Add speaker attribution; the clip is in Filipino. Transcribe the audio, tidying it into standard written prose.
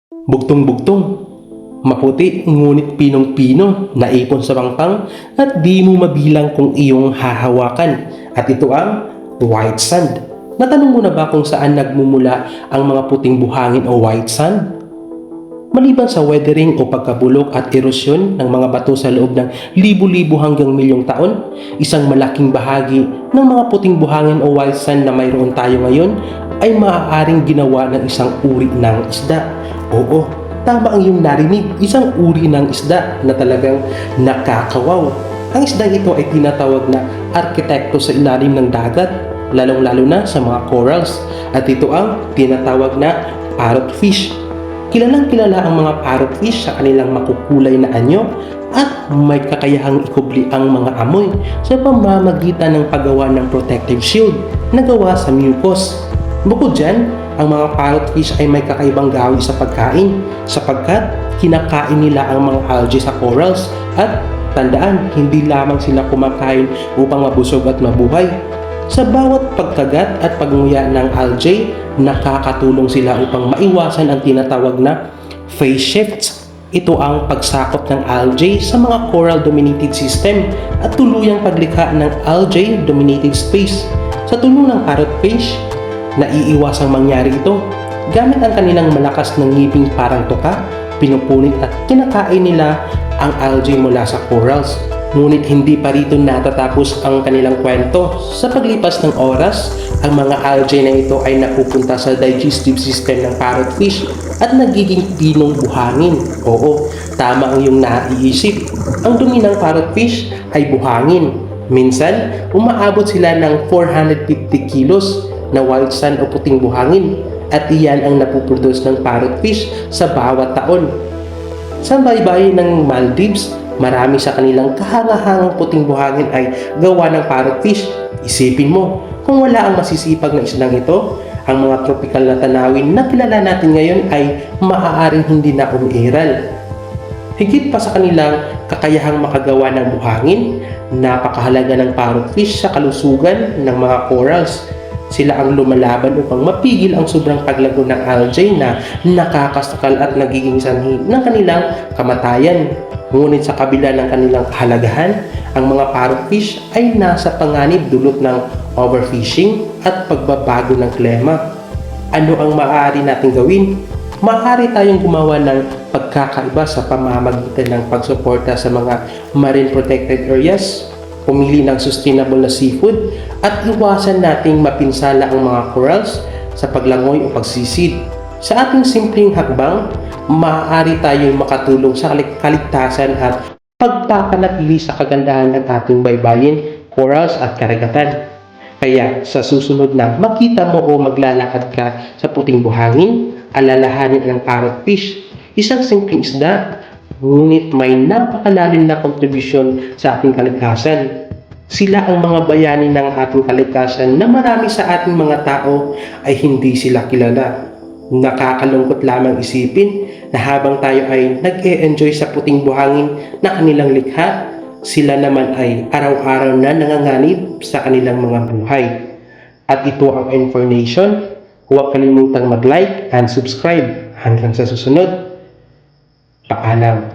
Speaker 1: Bugtong-bugtong, maputi ngunit pinong-pino, naipon sa pangpang at di mo mabilang kung iyong hahawakan. At ito ang white sand. Natanong mo na ba kung saan nagmumula ang mga puting buhangin o white sand? Maliban sa weathering o pagkabulok at erosyon ng mga bato sa loob ng libu-libo hanggang milyong taon, isang malaking bahagi ng mga puting buhangin o white sand na mayroon tayo ngayon ay maaaring ginawa ng isang uri ng isda. Oo, tama ang iyong narinig, isang uri ng isda na talagang nakakawaw. Ang isdang ito ay tinatawag na arkitekto sa ilalim ng dagat, lalong-lalo na sa mga corals, at ito ang tinatawag na parrotfish. Kilalang-kilala ang mga parrotfish sa kanilang makukulay na anyo at may kakayahang ikubli ang mga amoy sa pamamagitan ng paggawa ng protective shield na gawa sa mucus. Bukod dyan, ang mga parrotfish ay may kakaibang gawi sa pagkain sapagkat kinakain nila ang mga algae sa corals at tandaan, hindi lamang sila kumakain upang mabusog at mabuhay. Sa bawat pagkagat at pagnguya ng algae, nakakatulong sila upang maiwasan ang tinatawag na phase shifts. Ito ang pagsakop ng algae sa mga coral-dominated system at tuluyang paglikha ng algae-dominated space. Sa tulong ng parrotfish, naiiwasang mangyari ito. Gamit ang kanilang malakas na ngiping parang tuka, pinupunit at kinakain nila ang algae mula sa corals. Ngunit hindi pa rito natatapos ang kanilang kwento. Sa paglipas ng oras, ang mga algae na ito ay napupunta sa digestive system ng parrotfish at nagiging pinong buhangin. Oo, tama ang iyong naiisip. Ang dumi ng parrotfish ay buhangin. Minsan, umaabot sila ng 450 kilos na white sand o puting buhangin at iyan ang napuproduce ng parrotfish sa bawat taon. Sa baybayin ng Maldives, marami sa kanilang kahangahangang puting buhangin ay gawa ng parrotfish. Isipin mo, kung wala ang masisipag na islang ito, ang mga tropical na tanawin na kilala natin ngayon ay maaaring hindi na umiiral. Higit pa sa kanilang kakayahang makagawa ng buhangin, napakahalaga ng parrotfish sa kalusugan ng mga corals. Sila ang lumalaban upang mapigil ang sobrang paglago ng algae na nakakasakal at nagiging sanhi ng kanilang kamatayan. Ngunit sa kabila ng kanilang kahalagahan, ang mga parrotfish ay nasa panganib dulot ng overfishing at pagbabago ng klima. Ano ang maaari nating gawin? Maaari tayong gumawa ng pagkakaiba sa pamamagitan ng pagsuporta sa mga marine protected areas, pumili ng sustainable na seafood, at iwasan nating mapinsala ang mga corals sa paglangoy o pagsisid. Sa ating simpleng hakbang, maaari tayong makatulong sa kaligtasan at pagpapanatili sa kagandahan ng ating baybayin, corals at karagatan. Kaya sa susunod na makita mo o maglalakad ka sa puting buhangin, alalahanin ang parrotfish, isang simpleng isda, ngunit may napakalalim na kontribusyon sa ating kaligtasan. Sila ang mga bayani ng ating kaligtasan na marami sa ating mga tao ay hindi sila kilala. Nakakalungkot lamang isipin na habang tayo ay nag-e-enjoy sa puting buhangin na kanilang likha, sila naman ay araw-araw na nanganganib sa kanilang mga buhay. At ito ang information. Huwag kalimutang mag-like and subscribe. Hanggang sa susunod. Paalam.